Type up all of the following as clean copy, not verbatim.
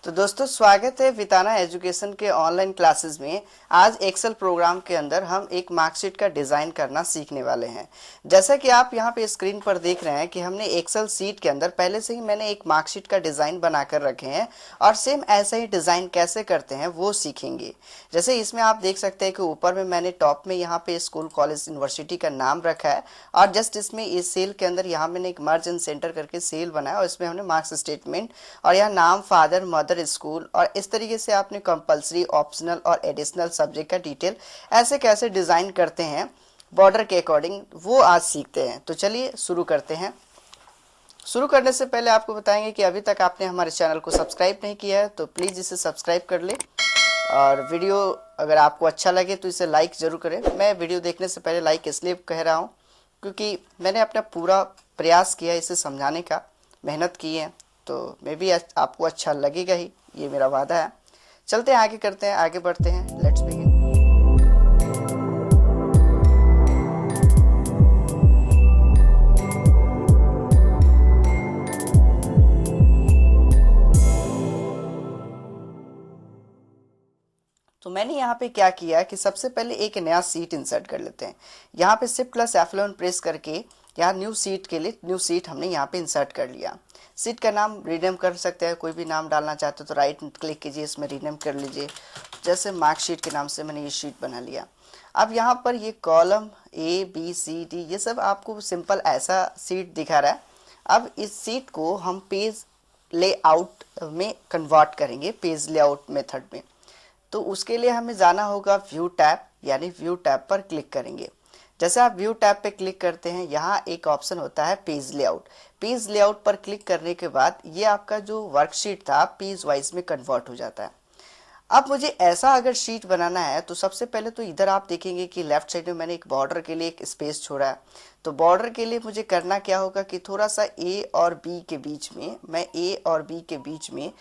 तो दोस्तों स्वागत है विताना एजुकेशन के ऑनलाइन क्लासेस में। आज एक्सेल प्रोग्राम के अंदर हम एक मार्कशीट का डिज़ाइन करना सीखने वाले हैं। जैसा कि आप यहाँ पे स्क्रीन पर देख रहे हैं कि हमने एक्सेल सीट के अंदर पहले से ही मैंने एक मार्कशीट का डिज़ाइन बनाकर रखे हैं और सेम ऐसा ही डिज़ाइन कैसे करते हैं वो सीखेंगे। जैसे इसमें आप देख सकते हैं कि ऊपर में मैंने टॉप में यहाँ पे स्कूल कॉलेज यूनिवर्सिटी का नाम रखा है और जस्ट इसमें इस सेल के अंदर यहाँ मैंने एक मर्ज एंड सेंटर करके सेल बनाया और इसमें हमने मार्क्स स्टेटमेंट और यहाँ नाम, फादर, मदर, स्कूल और इस तरीके से आपने कंपलसरी, ऑप्शनल और एडिशनल सब्जेक्ट का डिटेल ऐसे कैसे डिज़ाइन करते हैं बॉर्डर के अकॉर्डिंग वो आज सीखते हैं। तो चलिए शुरू करते हैं। शुरू करने से पहले आपको बताएंगे कि अभी तक आपने हमारे चैनल को सब्सक्राइब नहीं किया है तो प्लीज़ इसे सब्सक्राइब कर ले और वीडियो अगर आपको अच्छा लगे तो इसे लाइक ज़रूर करें। मैं वीडियो देखने से पहले लाइक इसलिए कह रहा हूँ क्योंकि मैंने अपना पूरा प्रयास किया इसे समझाने का, मेहनत की है, तो मे भी आपको अच्छा लगेगा ही, ये मेरा वादा है। चलते हैं आगे, करते हैं, आगे बढ़ते हैं। Let's begin. तो मैंने यहाँ पे क्या किया कि सबसे पहले एक नया सीट इंसर्ट कर लेते हैं। यहाँ पे शिफ्ट प्लस F11 प्रेस करके यहाँ न्यू सीट के लिए न्यू सीट हमने यहाँ पे इंसर्ट कर लिया। सीट का नाम रीनेम कर सकते हैं, कोई भी नाम डालना चाहते हो तो राइट क्लिक कीजिए, इसमें रीनेम कर लीजिए। जैसे मार्कशीट के नाम से मैंने ये शीट बना लिया। अब यहाँ पर ये कॉलम ABCD ये सब आपको सिंपल ऐसा सीट दिखा रहा है। अब इस सीट को हम पेज लेआउट में कन्वर्ट करेंगे, पेज लेआउट मेथड में। तो उसके लिए हमें जाना होगा व्यू टैब, यानी व्यू टैब पर क्लिक करेंगे। जैसे आप व्यू टैब पे क्लिक करते हैं यहाँ एक ऑप्शन होता है पेज लेआउट। पेज लेआउट पर क्लिक करने के बाद ये आपका जो वर्कशीट था पेज वाइज में कन्वर्ट हो जाता है। अब मुझे ऐसा अगर शीट बनाना है तो सबसे पहले तो इधर आप देखेंगे कि लेफ्ट साइड में मैंने एक बॉर्डर के लिए एक स्पेस छोड़ा है। तो बॉर्डर के लिए मुझे करना क्या होगा कि थोड़ा सा A और B के बीच में, मैं A और B के बीच में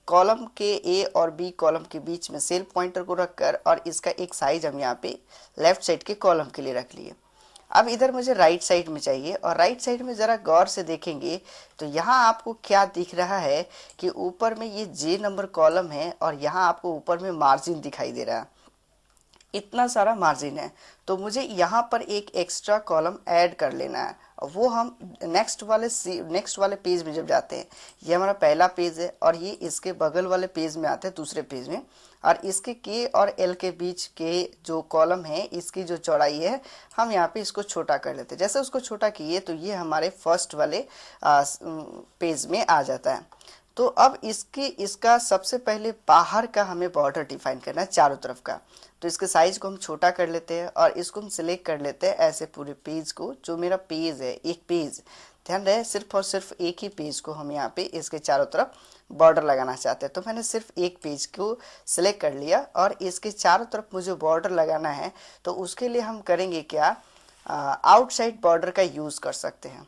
कॉलम के A और B कॉलम के बीच में सेल पॉइंटर को रखकर और इसका एक साइज हम यहाँ पे लेफ्ट साइड के कॉलम के लिए रख लिए। अब इधर मुझे राइट साइड में चाहिए और राइट साइड में ज़रा गौर से देखेंगे तो यहाँ आपको क्या दिख रहा है कि ऊपर में ये J नंबर कॉलम है और यहाँ आपको ऊपर में मार्जिन दिखाई दे रहा है। इतना सारा मार्जिन है तो मुझे यहाँ पर एक एक्स्ट्रा कॉलम ऐड कर लेना है। वो हम नेक्स्ट वाले पेज में जब जाते हैं, ये हमारा पहला पेज है और ये इसके बगल वाले पेज में आते हैं, दूसरे पेज में, और इसके K और L के बीच के जो कॉलम है इसकी जो चौड़ाई है हम यहाँ पे इसको छोटा कर लेते हैं। जैसे उसको छोटा किए तो ये हमारे फर्स्ट वाले पेज में आ जाता है। तो अब इसका सबसे पहले बाहर का हमें बॉर्डर डिफाइन करना है चारों तरफ का। तो इसके साइज को हम छोटा कर लेते हैं और इसको हम सिलेक्ट कर लेते हैं ऐसे पूरे पेज को। जो मेरा पेज है, एक पेज, ध्यान रहे सिर्फ और सिर्फ एक ही पेज को हम यहाँ पे इसके चारों तरफ बॉर्डर लगाना चाहते हैं। तो मैंने सिर्फ एक पेज को सिलेक्ट कर लिया और इसके चारों तरफ मुझे बॉर्डर लगाना है। तो उसके लिए हम करेंगे क्या, आउटसाइड बॉर्डर का यूज़ कर सकते हैं।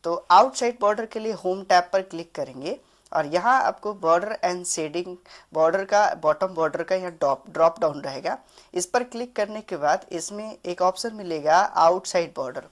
तो आउटसाइड बॉर्डर के लिए होम टैब पर क्लिक करेंगे और यहाँ आपको बॉर्डर एंड शेडिंग, बॉर्डर का बॉटम बॉर्डर का यहाँ ड्रॉप डाउन रहेगा। इस पर क्लिक करने के बाद इसमें एक ऑप्शन मिलेगा आउटसाइड बॉर्डर।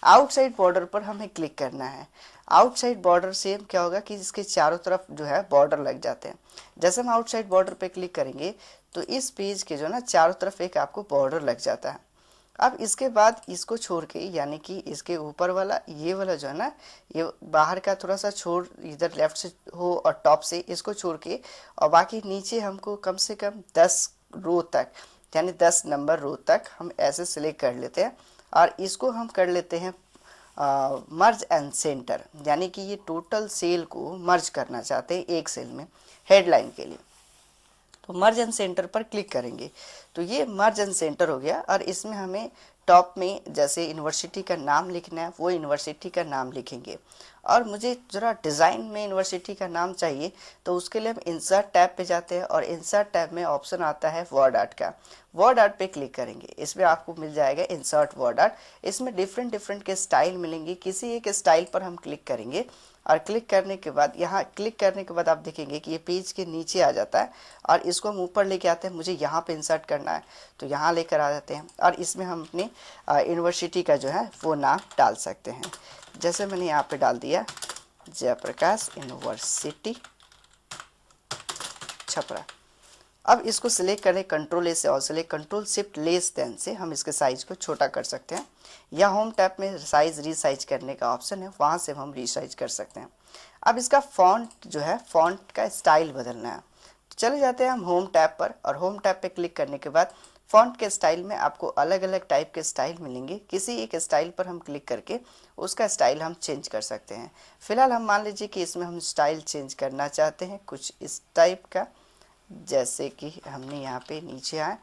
आउटसाइड बॉर्डर पर हमें क्लिक करना है। आउटसाइड बॉर्डर से क्या होगा कि इसके चारों तरफ जो है बॉर्डर लग जाते हैं। जैसे हम आउटसाइड बॉर्डर पे क्लिक करेंगे तो इस पेज के जो ना चारों तरफ एक आपको बॉर्डर लग जाता है। अब इसके बाद इसको छोड़ के, यानी कि इसके ऊपर वाला ये वाला जो है ना, ये बाहर का थोड़ा सा छोड़, इधर लेफ्ट से हो और टॉप से इसको छोड़ के, और बाकी नीचे हमको कम से कम 10 रो तक, यानी 10 नंबर रो तक हम ऐसे सिलेक्ट कर लेते हैं और इसको हम कर लेते हैं मर्ज एंड सेंटर, यानी कि ये टोटल सेल को मर्ज करना चाहते हैं एक सेल में हेडलाइन के लिए। तो मर्ज एंड सेंटर पर क्लिक करेंगे तो ये मर्ज एंड सेंटर हो गया और इसमें हमें टॉप में जैसे यूनिवर्सिटी का नाम लिखना है वो यूनिवर्सिटी का नाम लिखेंगे। और मुझे ज़रा डिज़ाइन में यूनिवर्सिटी का नाम चाहिए तो उसके लिए हम इंसर्ट टैब पे जाते हैं और इंसर्ट टैब में ऑप्शन आता है वर्ड आर्ट का। वर्ड आर्ट पे क्लिक करेंगे, इसमें आपको मिल जाएगा इंसर्ट वर्ड आर्ट। इसमें डिफरेंट के स्टाइल मिलेंगे, किसी एक स्टाइल पर हम क्लिक करेंगे और क्लिक करने के बाद यहाँ क्लिक करने के बाद आप देखेंगे कि ये पेज के नीचे आ जाता है और इसको हम ऊपर लेके आते हैं। मुझे यहाँ पे इंसर्ट करना है तो यहाँ लेकर आ जाते हैं और इसमें हम अपनी यूनिवर्सिटी का जो है वो नाम डाल सकते हैं। जैसे मैंने यहाँ पे डाल दिया जयप्रकाश यूनिवर्सिटी छप रहा है। अब इसको सिलेक्ट करें कंट्रोल ए से और select control shift less than से हम इसके साइज को छोटा कर सकते हैं, या होम टैब में साइज रीसाइज करने का ऑप्शन है, वहाँ से हम रीसाइज कर सकते हैं। अब इसका फॉन्ट जो है, फॉन्ट का स्टाइल बदलना है, तो चले जाते हैं हम होम टैब पर, और होम टैब पे क्लिक करने के बाद फॉन्ट के स्टाइल में आपको अलग अलग टाइप के स्टाइल मिलेंगे। किसी एक स्टाइल पर हम क्लिक करके उसका स्टाइल हम चेंज कर सकते हैं। फिलहाल हम मान लीजिए कि इसमें हम स्टाइल चेंज करना चाहते हैं कुछ इस टाइप का, जैसे कि हमने यहाँ पे नीचे आए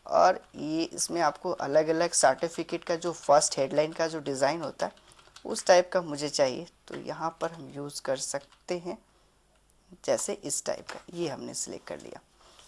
और ये इसमें आपको अलग अलग सर्टिफिकेट का जो फर्स्ट हेडलाइन का जो डिज़ाइन होता है उस टाइप का मुझे चाहिए, तो यहाँ पर हम यूज़ कर सकते हैं जैसे इस टाइप का। ये हमने सिलेक्ट कर लिया।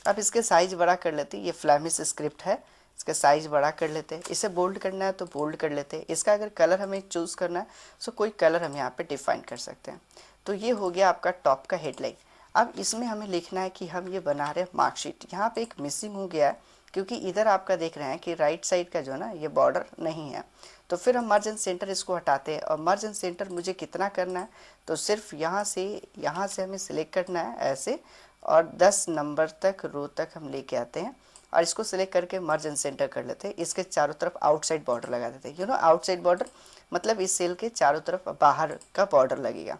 अब इसके साइज़ बड़ा कर लेते हैं, ये फ्लैमिश स्क्रिप्ट है, इसका साइज़ बड़ा कर लेते हैं। इसे बोल्ड करना है तो बोल्ड कर लेते हैं। इसका अगर कलर हमें चूज़ करना है तो कोई कलर हम यहाँ पे डिफाइन कर सकते हैं। तो ये हो गया आपका टॉप का हेडलाइन। अब इसमें हमें लिखना है कि हम ये बना रहे हैं मार्कशीट। यहाँ पे एक मिसिंग हो गया है, क्योंकि इधर आपका देख रहे हैं कि राइट साइड का जो है ना ये बॉर्डर नहीं है। तो फिर हम मर्ज एंड सेंटर इसको हटाते हैं, और मर्ज एंड सेंटर मुझे कितना करना है, तो सिर्फ यहाँ से हमें सिलेक्ट करना है ऐसे, और 10 नंबर तक रो तक हम लेके आते हैं और इसको सिलेक्ट करके मर्ज एंड सेंटर कर लेते हैं। इसके चारों तरफ आउटसाइड बॉर्डर लगा देते हैं। आउटसाइड बॉर्डर मतलब इस सेल के चारों तरफ बाहर का बॉर्डर लगेगा।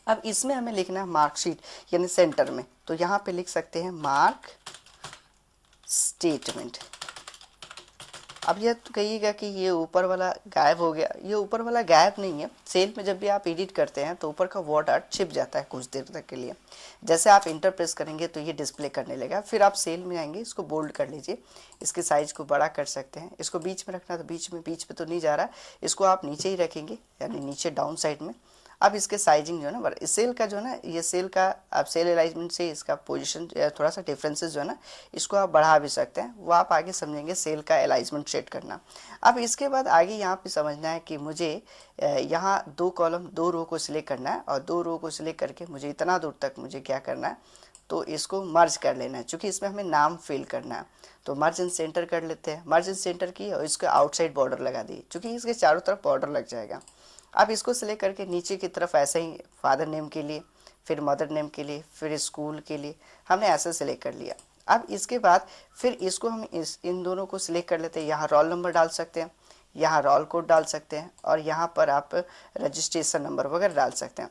अब इसमें हमें लिखना है मार्कशीट यानी सेंटर में, तो यहाँ पे लिख सकते हैं मार्क स्टेटमेंट। अब यह तो कहिएगा कि ये ऊपर वाला गायब हो गया, ये ऊपर वाला गायब नहीं है। सेल में जब भी आप एडिट करते हैं तो ऊपर का वर्ड आर्ट छिप जाता है कुछ देर तक के लिए। जैसे आप इंटर प्रेस करेंगे तो ये डिस्प्ले करने लगेगा, फिर आप सेल में आएंगे, इसको बोल्ड कर लीजिए, इसके साइज को बड़ा कर सकते हैं। इसको बीच में रखना तो बीच में तो नहीं जा रहा, इसको आप नीचे ही रखेंगे यानी नीचे डाउन साइड में। अब इसके साइजिंग जो है ना, इस सेल का जो है ना, ये सेल का आप सेल अलाइनमेंट से इसका पोजीशन थोड़ा सा डिफरेंसेस जो है ना, इसको आप बढ़ा भी सकते हैं, वो आप आगे समझेंगे सेल का अलाइनमेंट सेट करना। अब इसके बाद आगे यहाँ पे समझना है कि मुझे यहाँ 2 कॉलम 2 रो को सिलेक्ट करना है, और 2 रो को सिलेक्ट करके मुझे इतना दूर तक मुझे क्या करना है, तो इसको मर्ज कर लेना है, क्योंकि इसमें हमें नाम फिल करना है। तो मर्ज एंड सेंटर कर लेते हैं, मर्ज एंड सेंटर की, और इसको आउटसाइड बॉर्डर लगा दी, क्योंकि इसके चारों तरफ बॉर्डर लग जाएगा। अब इसको सिलेक्ट करके नीचे की तरफ ऐसे ही फादर नेम के लिए, फिर मदर नेम के लिए, फिर स्कूल के लिए हमने ऐसे सिलेक्ट कर लिया। अब इसके बाद फिर इसको हम इन दोनों को सिलेक्ट कर लेते हैं। यहाँ रोल नंबर डाल सकते हैं, यहाँ रोल कोड डाल सकते हैं, और यहाँ पर आप रजिस्ट्रेशन नंबर वगैरह डाल सकते हैं।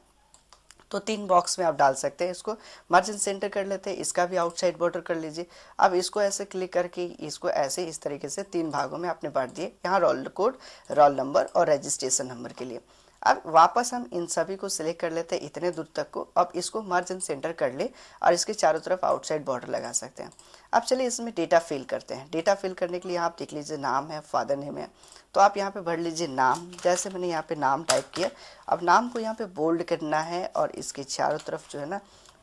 तो 3 बॉक्स में आप डाल सकते हैं। इसको मर्ज एंड सेंटर कर लेते हैं, इसका भी आउटसाइड बॉर्डर कर लीजिए। अब इसको ऐसे क्लिक करके इसको ऐसे इस तरीके से 3 भागों में आपने बांट दिए, यहाँ रोल कोड, रोल नंबर और रजिस्ट्रेशन नंबर के लिए। अब वापस हम इन सभी को सिलेक्ट कर लेते हैं इतने दूर तक को। अब इसको मर्ज एंड सेंटर कर ले और इसके चारों तरफ आउटसाइड बॉर्डर लगा सकते हैं। अब चलिए इसमें डेटा फिल करते हैं। डेटा फिल करने के लिए आप देख लीजिए नाम है, फादर नेम है, तो आप यहाँ पे भर लीजिए नाम। जैसे मैंने यहाँ पे नाम टाइप किया, अब नाम को यहाँ पे बोल्ड करना है, और इसके चारों तरफ जो है ना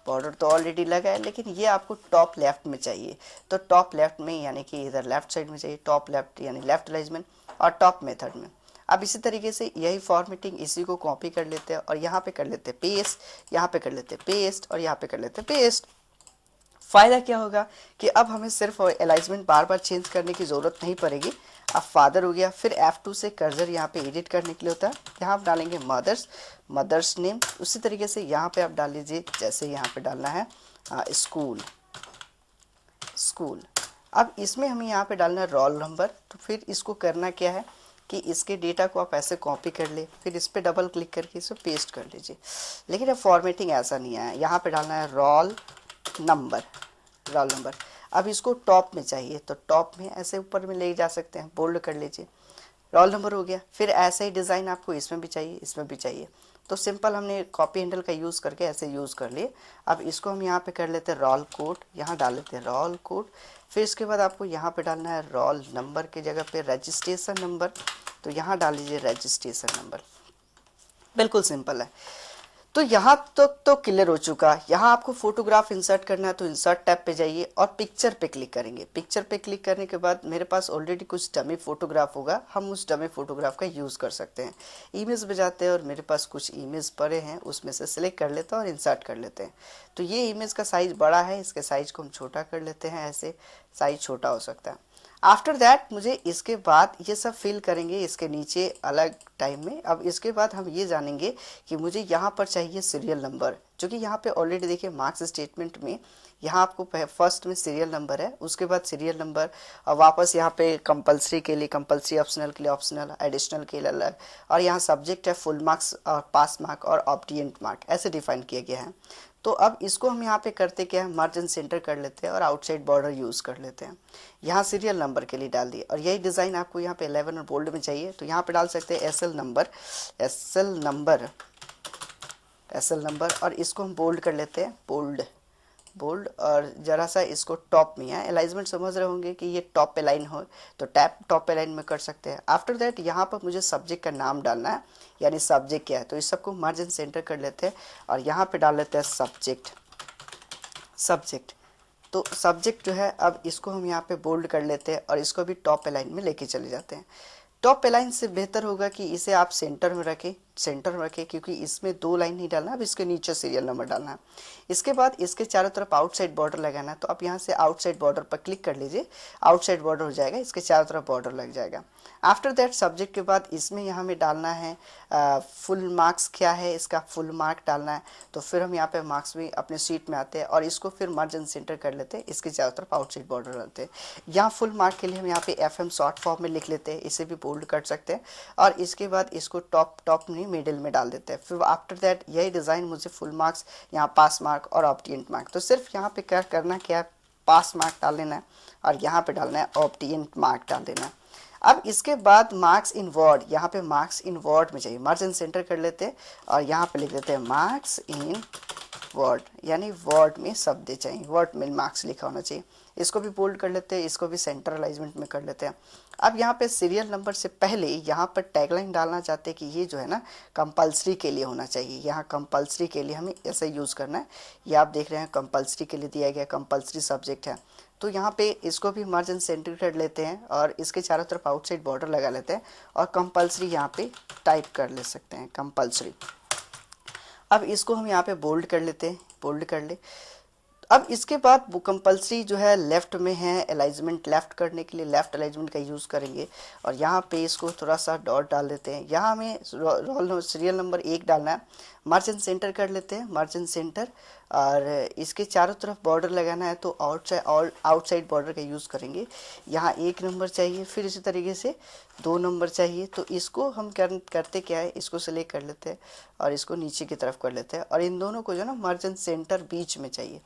बॉर्डर तो ऑलरेडी लगा है, लेकिन ये आपको टॉप लेफ्ट में चाहिए। तो टॉप लेफ्ट में यानी कि इधर लेफ्ट साइड में चाहिए, टॉप लेफ्ट यानी लेफ्ट अलाइनमेंट, और टॉप मेथड में। अब इसी तरीके से यही फॉर्मेटिंग इसी को कॉपी कर लेते हैं, और यहाँ पे कर लेते हैं पेस्ट, यहाँ पे कर लेते हैं पेस्ट, और यहाँ पे कर लेते हैं पेस्ट। फ़ायदा क्या होगा कि अब हमें सिर्फ अलाइनमेंट बार बार चेंज करने की ज़रूरत नहीं पड़ेगी। अब फादर हो गया, फिर F2 से कर्सर यहाँ पे एडिट करने के लिए होता है, यहाँ आप डालेंगे मदर्स नेम। उसी तरीके से यहाँ पे आप डाल लीजिए, जैसे यहाँ पे डालना है स्कूल। अब इसमें हमें यहाँ पे डालना है रोल नंबर। तो फिर इसको करना क्या है कि इसके डेटा को आप ऐसे कॉपी कर ले, फिर इस पर डबल क्लिक करके इसे पेस्ट कर लीजिए। लेकिन अब फॉर्मेटिंग ऐसा नहीं है, यहाँ पे डालना है रोल नंबर। अब इसको टॉप में चाहिए, तो टॉप में ऐसे ऊपर में ले जा सकते हैं, बोल्ड कर लीजिए, रोल नंबर हो गया। फिर ऐसे ही डिज़ाइन आपको इसमें भी चाहिए, इसमें भी चाहिए, तो सिंपल हमने कॉपी हैंडल का यूज़ करके ऐसे यूज़ कर लिए। अब इसको हम यहाँ पे कर लेते हैं रोल कोड, यहाँ डाल लेते हैं रोल कोड। फिर इसके बाद आपको यहाँ पे डालना है रोल नंबर की जगह पे रजिस्ट्रेशन नंबर, तो यहाँ डाल लीजिए रजिस्ट्रेशन नंबर। बिल्कुल सिंपल है। तो यहाँ तक तो क्लियर हो चुका। यहाँ आपको फोटोग्राफ इंसर्ट करना है, तो इंसर्ट टैब पे जाइए और पिक्चर पे क्लिक करेंगे। पिक्चर पे क्लिक करने के बाद मेरे पास ऑलरेडी कुछ डमी फोटोग्राफ होगा, हम उस डमी फोटोग्राफ का यूज़ कर सकते हैं। इमेज पे जाते हैं और मेरे पास कुछ इमेज पड़े हैं, उसमें से सिलेक्ट कर लेते हैं और इंसर्ट कर लेते हैं। तो ये इमेज का साइज़ बड़ा है, इसके साइज़ को हम छोटा कर लेते हैं, ऐसे साइज़ छोटा हो सकता है। आफ्टर दैट मुझे इसके बाद ये सब फिल करेंगे इसके नीचे अलग टाइम में। अब इसके बाद हम ये जानेंगे कि मुझे यहाँ पर चाहिए सीरियल नंबर, जो कि यहाँ पे ऑलरेडी देखिए मार्क्स स्टेटमेंट में यहाँ आपको फर्स्ट में सीरियल नंबर है, उसके बाद सीरियल नंबर, और वापस यहाँ पे कंपलसरी के लिए कंपलसरी, ऑप्शनल के लिए ऑप्शनल, एडिशनल के लिए अलग, और यहाँ सब्जेक्ट है फुल मार्क्स और पास मार्क और ऑब्डिएंट मार्क, ऐसे डिफाइन किया गया है। तो अब इसको हम यहाँ पे करते क्या है, मर्ज एंड सेंटर कर लेते हैं और आउटसाइड बॉर्डर यूज़ कर लेते हैं। यहाँ सीरियल नंबर के लिए डाल दिए, और यही डिज़ाइन आपको यहाँ पे 11 और बोल्ड में चाहिए तो यहाँ पे डाल सकते हैं SL number, SL number, SL number, और इसको हम बोल्ड कर लेते हैं, बोल्ड बोल्ड, और ज़रा सा इसको टॉप में है, अलाइनमेंट समझ रहे होंगे कि ये टॉप पे लाइन हो तो टॉप पे लाइन में कर सकते हैं। आफ्टर दैट यहाँ पर मुझे सब्जेक्ट का नाम डालना है, यानी सब्जेक्ट क्या है, तो इस सबको मर्ज एंड सेंटर कर लेते हैं और यहाँ पे डाल लेते हैं सब्जेक्ट, सब्जेक्ट। तो सब्जेक्ट जो है अब इसको हम यहाँ पे बोल्ड कर लेते हैं और इसको भी टॉप लाइन में लेके चले जाते हैं। टॉप लाइन से बेहतर होगा कि इसे आप सेंटर में रखें, सेंटर में रखें, क्योंकि इसमें 2 लाइन नहीं डालना, अब इसके नीचे सीरियल नंबर डालना है। इसके बाद इसके चारों तरफ आउटसाइड बॉर्डर लगाना है, तो आप यहाँ से आउटसाइड बॉर्डर पर क्लिक कर लीजिए, आउटसाइड बॉर्डर हो जाएगा, इसके चारों तरफ बॉर्डर लग जाएगा। आफ्टर दैट सब्जेक्ट के बाद इसमें यहाँ हमें डालना है फुल मार्क्स क्या है, इसका फुल मार्क डालना है। तो फिर हम यहाँ पे मार्क्स में अपने शीट में आते हैं और इसको फिर मर्ज एंड सेंटर कर लेते हैं, इसके चारों तरफ आउटसाइड बॉर्डर रहते हैं। यहाँ फुल मार्क के लिए हम यहाँ पे FM शॉर्ट फॉर्म में लिख लेते हैं, इसे भी बोल्ड कर सकते हैं, और इसके बाद इसको टॉप नहीं मिडिल में डाल देते हैं। फिर आफ्टर दैट यही डिज़ाइन मुझे फुल मार्क्स, यहाँ पास मार्क और ऑब्डिएंट मार्क, तो सिर्फ यहाँ पे क्या करना क्या है, पास मार्क डाल देना है और यहाँ पे डालना है ऑब्डिएंट मार्क डाल देना है। अब इसके बाद मार्क्स इन वर्ड, यहाँ पे मार्क्स इन वर्ड में चाहिए, मर्ज एंड सेंटर कर लेते हैं और यहाँ पे लिख देते हैं मार्क्स इन वर्ड, यानी वर्ड में शब्द चाहिए, वर्ड में मार्क्स लिखा होना चाहिए। इसको भी बोल्ड कर लेते हैं, इसको भी सेंटर अलाइनमेंट में कर लेते हैं। अब यहाँ पे सीरियल नंबर से पहले यहाँ पर टैगलाइन डालना चाहते हैं कि ये जो है ना कंपलसरी के लिए होना चाहिए, यहाँ कंपलसरी के लिए हमें ऐसे यूज़ करना है। ये आप देख रहे हैं कंपलसरी के लिए दिया गया, कंपलसरी सब्जेक्ट है, तो यहाँ पे इसको भी मर्ज एंड सेंटर कर लेते हैं और इसके चारों तरफ आउटसाइड बॉर्डर लगा लेते हैं और कंपलसरी यहाँ पे टाइप कर ले सकते हैं, कंपलसरी। अब इसको हम यहाँ पे बोल्ड कर लेते हैं, बोल्ड कर ले। अब इसके बाद वो कंपलसरी जो है लेफ़्ट में है, अलाइनमेंट लेफ़्ट करने के लिए लेफ़्ट अलाइनमेंट का यूज़ करेंगे और यहाँ पे इसको थोड़ा सा डॉट डाल देते हैं। यहाँ हमें रोल सीरियल नंबर 1 डालना है, मर्ज एंड सेंटर कर लेते हैं, मर्ज एंड सेंटर, और इसके चारों तरफ बॉर्डर लगाना है तो आउटसाइड बॉर्डर का यूज़ करेंगे। यहाँ 1 नंबर चाहिए, फिर इसी तरीके से 2 नंबर चाहिए, तो इसको हम करते क्या है, इसको सेलेक्ट कर लेते हैं और इसको नीचे की तरफ कर लेते हैं और इन दोनों को जो ना मर्ज एंड सेंटर बीच में चाहिए,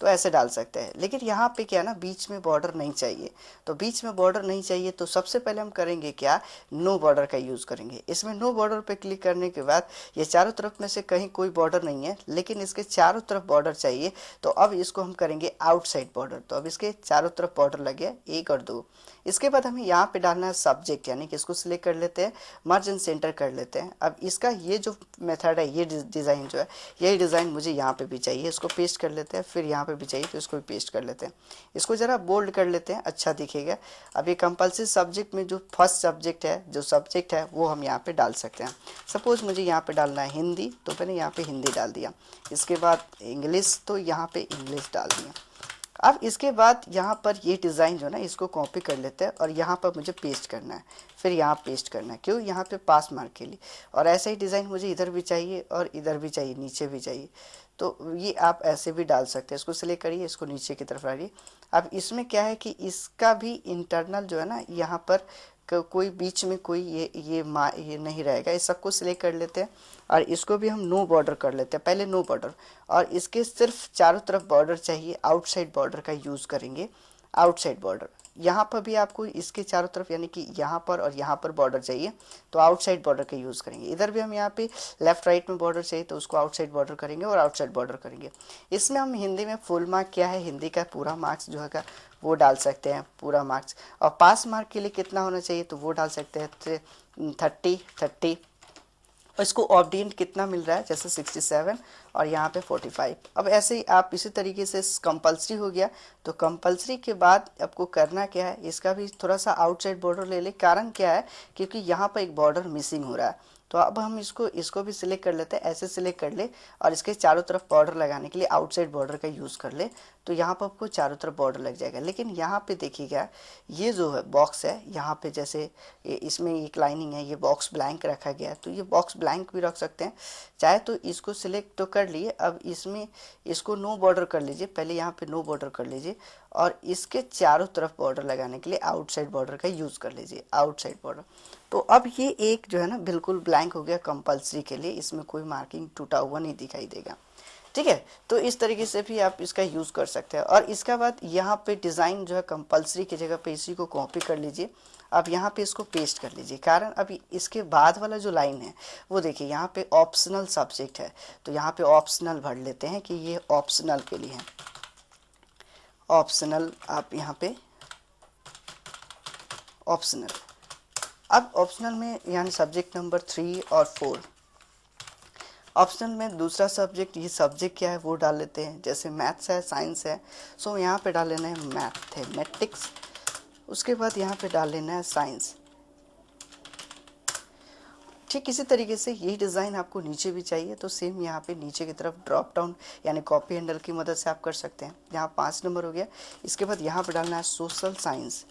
तो ऐसे डाल सकते हैं। लेकिन यहाँ पे क्या है ना, बीच में बॉर्डर नहीं चाहिए, तो बीच में बॉर्डर नहीं चाहिए तो सबसे पहले हम करेंगे क्या, नो बॉर्डर का यूज़ करेंगे। इसमें नो बॉर्डर पे क्लिक करने के बाद ये चारों तरफ में से कहीं कोई बॉर्डर नहीं है, लेकिन इसके चारों तरफ बॉर्डर चाहिए, तो अब इसको हम करेंगे आउटसाइड बॉर्डर। तो अब इसके चारों तरफ बॉर्डर लग गया 1 और 2। इसके बाद हमें यहाँ पे डालना है सब्जेक्ट, यानी कि इसको सिलेक्ट कर लेते हैं, मर्ज एंड सेंटर कर लेते हैं। अब इसका ये जो मेथड है, ये डिज़ाइन जो है, यही डिज़ाइन मुझे यहाँ पे भी चाहिए, इसको पेस्ट कर लेते हैं, फिर यहाँ पे भी चाहिए तो इसको भी पेस्ट कर लेते हैं। इसको ज़रा बोल्ड कर लेते हैं, अच्छा दिखेगा। अब ये कंपलसरी सब्जेक्ट में जो फर्स्ट सब्जेक्ट है, जो सब्जेक्ट है वो हम यहाँ पे डाल सकते हैं। सपोज़ मुझे यहाँ पे डालना है हिंदी, तो मैंने यहाँ पे हिंदी डाल दिया। इसके बाद इंग्लिश, तो यहाँ पे इंग्लिश डाल दिया। अब इसके बाद यहाँ पर ये डिज़ाइन जो है ना, इसको कॉपी कर लेते हैं और यहाँ पर मुझे पेस्ट करना है, फिर यहाँ पेस्ट करना है, क्यों, यहाँ पे पास मार्क के लिए। और ऐसा ही डिज़ाइन मुझे इधर भी चाहिए और इधर भी चाहिए, नीचे भी चाहिए, तो ये आप ऐसे भी डाल सकते हैं। इसको सिलेक्ट करिए, इसको नीचे की तरफ लाइए। अब इसमें क्या है कि इसका भी इंटरनल जो है ना, यहाँ पर कोई बीच में कोई ये नहीं रहेगा। इस सबको सिलेक्ट कर लेते हैं और इसको भी हम नो बॉर्डर कर लेते हैं, पहले नो बॉर्डर, और इसके सिर्फ चारों तरफ बॉर्डर चाहिए, आउटसाइड बॉर्डर का यूज़ करेंगे, आउटसाइड बॉर्डर। यहाँ पर भी आपको इसके चारों तरफ, यानी कि यहाँ पर और यहाँ पर बॉर्डर चाहिए, तो आउटसाइड बॉर्डर का यूज़ करेंगे। इधर भी हम यहाँ पे लेफ्ट राइट में बॉर्डर चाहिए, तो उसको आउटसाइड बॉर्डर करेंगे और आउटसाइड बॉर्डर करेंगे। इसमें हम हिंदी में फुल मार्क क्या है, हिंदी का पूरा मार्क्स जो है वो डाल सकते हैं, पूरा मार्क्स। और पास मार्क के लिए कितना होना चाहिए, तो वो डाल सकते हैं 30। और इसको ऑब्डिएंट कितना मिल रहा है, जैसे 67 और यहाँ पे 45। अब ऐसे ही आप इसी तरीके से कंपलसरी हो गया, तो कंपलसरी के बाद आपको करना क्या है, इसका भी थोड़ा सा आउटसाइड बॉर्डर ले ले। कारण क्या है, क्योंकि यहाँ पर एक बॉर्डर मिसिंग हो रहा है, तो अब हम इसको भी सिलेक्ट कर लेते हैं, ऐसे सिलेक्ट कर ले और इसके चारों तरफ बॉर्डर लगाने के लिए आउटसाइड बॉर्डर का यूज़ कर ले, तो यहाँ पर आपको चारों तरफ बॉर्डर लग जाएगा। लेकिन यहाँ पे देखिएगा ये जो है बॉक्स है, यहाँ पे जैसे इसमें एक लाइनिंग है, ये बॉक्स ब्लैंक रखा गया है, तो ये बॉक्स ब्लैंक भी रख सकते हैं चाहे तो। इसको सिलेक्ट तो कर लिए, अब इसमें इसको नो बॉर्डर कर लीजिए, पहले यहाँ पे नो बॉर्डर कर लीजिए और इसके चारों तरफ बॉर्डर लगाने के लिए आउटसाइड बॉर्डर का यूज़ कर लीजिए, आउटसाइड बॉर्डर। तो अब ये एक जो है ना बिल्कुल ब्लैंक हो गया कंपल्सरी के लिए, इसमें कोई मार्किंग टूटा हुआ नहीं दिखाई देगा, ठीक है। तो इस तरीके से भी आप इसका यूज़ कर सकते हैं। और इसके बाद यहाँ पे डिज़ाइन जो है कंपल्सरी की जगह पे इसी को कॉपी कर लीजिए, अब यहाँ पे इसको पेस्ट कर लीजिए। कारण अभी इसके बाद वाला जो लाइन है वो देखिए यहाँ पे ऑप्शनल सब्जेक्ट है, तो यहाँ पे ऑप्शनल भर लेते हैं कि ये ऑप्शनल के लिए है, ऑप्शनल आप यहाँ पे ऑप्शनल। अब ऑप्शनल में यानी सब्जेक्ट नंबर 3 और 4, ऑप्शनल में दूसरा सब्जेक्ट, ये सब्जेक्ट क्या है वो डाल लेते हैं, जैसे मैथ्स है, साइंस है, सो यहाँ पे डाल लेना है मैथमेटिक्स, उसके बाद यहाँ पे डाल लेना है साइंस। ठीक इसी तरीके से यही डिज़ाइन आपको नीचे भी चाहिए तो सेम यहाँ पे नीचे की तरफ ड्रॉप डाउन यानी कॉपी हैंडल की मदद से आप कर सकते हैं। यहाँ 5 नंबर हो गया, इसके बाद यहाँ पे डालना है सोशल साइंस,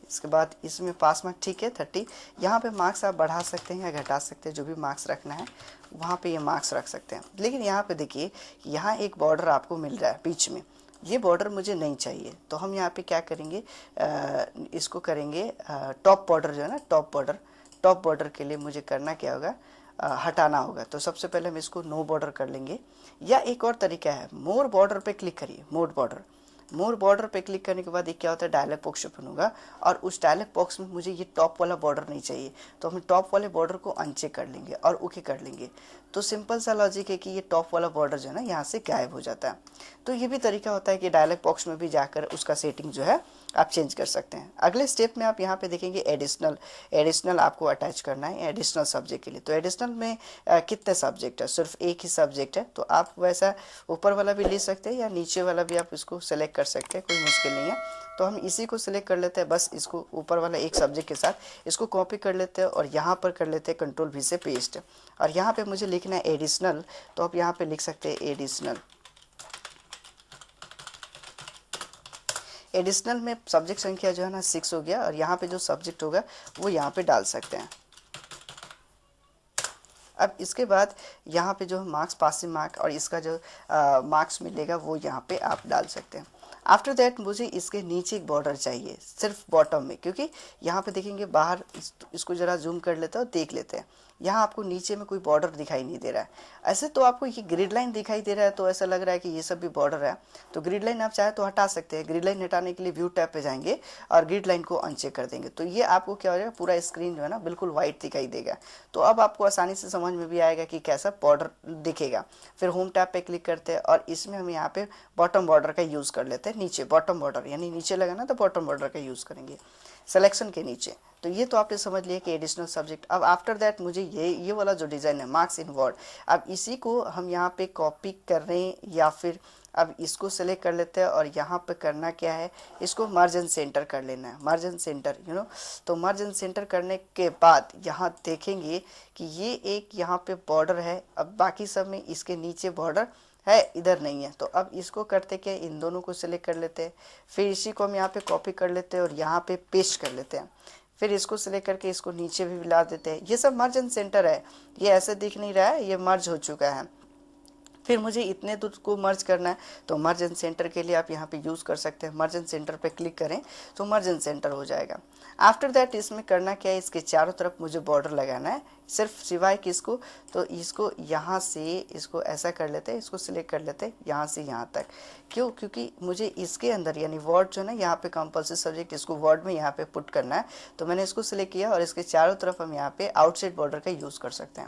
इसके बाद इसमें पास मार्क ठीक है 30, यहाँ पे मार्क्स आप बढ़ा सकते हैं या घटा सकते हैं, जो भी मार्क्स रखना है वहाँ पे ये मार्क्स रख सकते हैं। लेकिन यहाँ पे देखिए यहाँ एक बॉर्डर आपको मिल रहा है बीच में, ये बॉर्डर मुझे नहीं चाहिए, तो हम यहाँ पे क्या करेंगे, इसको करेंगे टॉप बॉर्डर जो है ना, टॉप बॉर्डर के लिए मुझे करना क्या होगा, हटाना होगा। तो सबसे पहले हम इसको नो बॉर्डर कर लेंगे, या एक और तरीका है मोर बॉर्डर पे क्लिक करिए, मोर बॉर्डर पे क्लिक करने के बाद ये क्या होता है, डायलॉग बॉक्स ओपन होगा और उस डायलॉग बॉक्स में मुझे ये टॉप वाला बॉर्डर नहीं चाहिए, तो हम टॉप वाले बॉर्डर को अनचेक कर लेंगे और ओके कर लेंगे। तो सिंपल सा लॉजिक है कि ये टॉप वाला बॉर्डर जो है ना यहाँ से गायब हो जाता है। तो ये भी तरीका होता है कि डायलॉग बॉक्स में भी जाकर उसका सेटिंग जो है आप चेंज कर सकते हैं। अगले स्टेप में आप यहाँ पे देखेंगे एडिशनल आपको अटैच करना है एडिशनल सब्जेक्ट के लिए। तो एडिशनल में कितने सब्जेक्ट है, सिर्फ एक ही सब्जेक्ट है, तो आप वैसा ऊपर वाला भी ले सकते हैं या नीचे वाला भी आप इसको सेलेक्ट कर सकते हैं, कोई मुश्किल नहीं है। तो हम इसी को सिलेक्ट कर लेते हैं, बस इसको ऊपर वाला एक सब्जेक्ट के साथ इसको कॉपी कर लेते हैं और यहाँ पर कर लेते हैं कंट्रोल V से पेस्ट। और यहाँ पे मुझे लिखना है एडिशनल, तो आप यहाँ पे लिख सकते हैं एडिशनल में सब्जेक्ट संख्या जो है ना 6 हो गया और यहाँ पे जो सब्जेक्ट होगा वो यहाँ पे डाल सकते हैं। अब इसके बाद यहाँ पे जो मार्क्स, पासिंग मार्क और इसका जो मार्क्स मिलेगा वो यहाँ पे आप डाल सकते हैं। आफ्टर दैट मुझे इसके नीचे एक बॉर्डर चाहिए सिर्फ बॉटम में, क्योंकि यहाँ पे देखेंगे बाहर, इसको ज़रा जूम कर लेते हैं और देख लेते हैं, यहाँ आपको नीचे में कोई बॉर्डर दिखाई नहीं दे रहा है। ऐसे तो आपको ये ग्रिड लाइन दिखाई दे रहा है, तो ऐसा लग रहा है कि ये सब भी बॉर्डर है, तो ग्रिड लाइन आप चाहे तो हटा सकते हैं। ग्रिड लाइन हटाने के लिए व्यू टैब पे जाएंगे और ग्रिड लाइन को अनचेक कर देंगे, तो ये आपको क्या हो जाएगा, पूरा स्क्रीन जो है ना बिल्कुल वाइट दिखाई देगा। तो अब आपको आसानी से समझ में भी आएगा कि कैसा बॉर्डर दिखेगा। फिर होम टैब पे क्लिक करते हैं और इसमें हम यहाँ पे बॉटम बॉर्डर का यूज़ कर लेते हैं, नीचे बॉटम बॉर्डर यानी नीचे लगाना तो बॉटम बॉर्डर का यूज़ करेंगे सिलेक्शन के नीचे। तो ये तो आपने समझ लिया कि एडिशनल सब्जेक्ट। अब आफ्टर दैट मुझे ये वाला जो डिज़ाइन है मार्क्स इन वर्ड, अब इसी को हम यहाँ पे कॉपी कर रहे हैं या फिर अब इसको सेलेक्ट कर लेते हैं और यहाँ पे करना क्या है, इसको मर्ज एंड सेंटर कर लेना है, मर्ज एंड सेंटर तो मर्ज एंड सेंटर करने के बाद यहाँ देखेंगे कि ये एक यहाँ पे बॉर्डर है, अब बाकी सब में इसके नीचे बॉर्डर है, इधर नहीं है। तो अब इसको करते क्या, इन दोनों को सिलेक्ट कर लेते हैं, फिर इसी को हम यहाँ पे कॉपी कर लेते हैं और यहाँ पे पेस्ट कर लेते हैं, फिर इसको सिलेक्ट करके इसको नीचे भी ला देते हैं। ये सब मर्ज एंड सेंटर है, ये ऐसे दिख नहीं रहा है, ये मर्ज हो चुका है। फिर मुझे इतने दूर को मर्ज करना है, तो मर्ज एंड सेंटर के लिए आप यहाँ पे यूज़ कर सकते हैं, मर्ज एंड सेंटर पे क्लिक करें तो मर्ज एंड सेंटर हो जाएगा। आफ्टर दैट इसमें करना क्या है, इसके चारों तरफ मुझे बॉर्डर लगाना है, सिर्फ सिवाय किसको, तो इसको यहाँ से इसको ऐसा कर लेते हैं, इसको सिलेक्ट कर लेते हैं यहाँ से यहाँ तक। क्यों, क्योंकि मुझे इसके अंदर यानी वर्ड जो है ना यहाँ पे कंपल्सरी सब्जेक्ट, इसको वर्ड में यहाँ पे पुट करना है, तो मैंने इसको सिलेक्ट किया और इसके चारों तरफ हम यहाँ पे आउटसाइड बॉर्डर का यूज़ कर सकते हैं।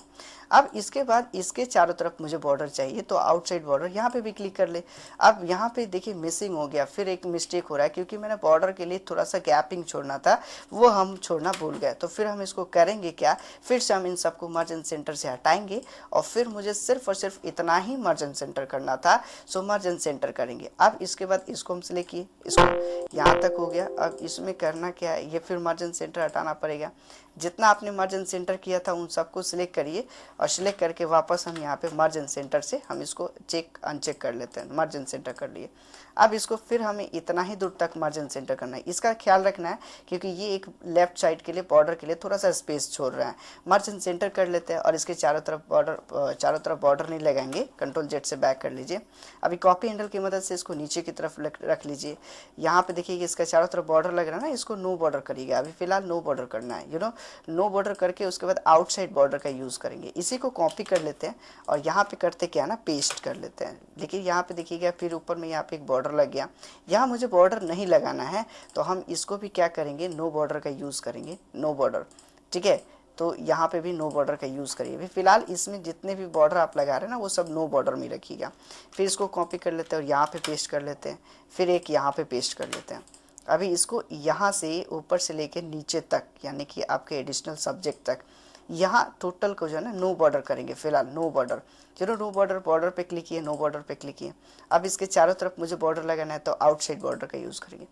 अब इसके बाद इसके चारों तरफ मुझे बॉर्डर चाहिए, तो आउटसाइड बॉर्डर यहाँ पे भी क्लिक कर ले। अब यहाँ पे देखिए मिसिंग हो गया, फिर एक मिस्टेक हो रहा है, क्योंकि मैंने बॉर्डर के लिए थोड़ा सा गैपिंग छोड़ना था, वो हम छोड़ना भूल गए। तो फिर हम इसको करेंगे क्या, फिर से हम इन सबको मर्ज एंड सेंटर से हटाएंगे और फिर मुझे सिर्फ और सिर्फ इतना ही मर्ज एंड सेंटर करना था, सो मर्ज एंड सेंटर करेंगे। अब इसके बाद इसको हम सिलेक्ट किए, इसको यहाँ तक हो गया। अब इसमें करना क्या है, ये फिर मर्ज एंड सेंटर हटाना पड़ेगा। जितना आपने मर्ज एंड सेंटर किया था उन सबको सिलेक्ट करिए और सिलेक्ट करके वापस हम यहाँ पे मर्ज एंड सेंटर से हम इसको चेक अनचेक कर लेते हैं। मर्ज एंड सेंटर कर लिए। अब इसको फिर हमें इतना ही दूर तक मर्ज एंड सेंटर करना है। इसका ख्याल रखना है क्योंकि ये एक लेफ्ट साइड के लिए बॉर्डर के लिए थोड़ा सा स्पेस छोड़ रहा है। मर्ज एंड सेंटर कर लेते हैं और इसके चारों तरफ बॉर्डर नहीं लगाएंगे। कंट्रोल जेड से बैक कर लीजिए। अभी कॉपी हैंडल की मदद से इसको नीचे की तरफ रख लीजिए। यहाँ पे देखिए इसका चारों तरफ बॉर्डर लग रहा है ना, इसको नो बॉर्डर करिएगा। अभी फिलहाल नो बॉर्डर करना है, नो बॉर्डर करके उसके बाद आउटसाइड बॉर्डर का यूज़ करेंगे। इसी को कॉपी कर लेते हैं और यहाँ पे करते क्या है ना, पेस्ट कर लेते हैं। लेकिन यहाँ पे देखिएगा फिर ऊपर में यहाँ पे एक बॉर्डर लग गया। यहाँ मुझे बॉर्डर नहीं लगाना है तो हम इसको भी क्या करेंगे, नो बॉर्डर का यूज़ करेंगे। नो बॉर्डर, ठीक है। तो यहाँ पे भी नो बॉर्डर का यूज़ करिए। अभी फिलहाल इसमें जितने भी बॉर्डर आप लगा रहे हैं ना वो सब नो बॉर्डर में रखिएगा। फिर इसको कॉपी कर लेते हैं और यहाँ पे पेस्ट कर लेते हैं। फिर एक यहाँ पे पेस्ट कर लेते हैं। अभी इसको यहाँ से ऊपर से लेके नीचे तक यानी कि आपके एडिशनल सब्जेक्ट तक यहाँ टोटल को जो है ना नो बॉर्डर करेंगे। फिलहाल नो बॉर्डर, चलो नो बॉर्डर पे क्लिक किए, नो बॉर्डर पे क्लिक किए। अब इसके चारों तरफ मुझे बॉर्डर लगाना है तो आउटसाइड बॉर्डर का यूज़ करेंगे।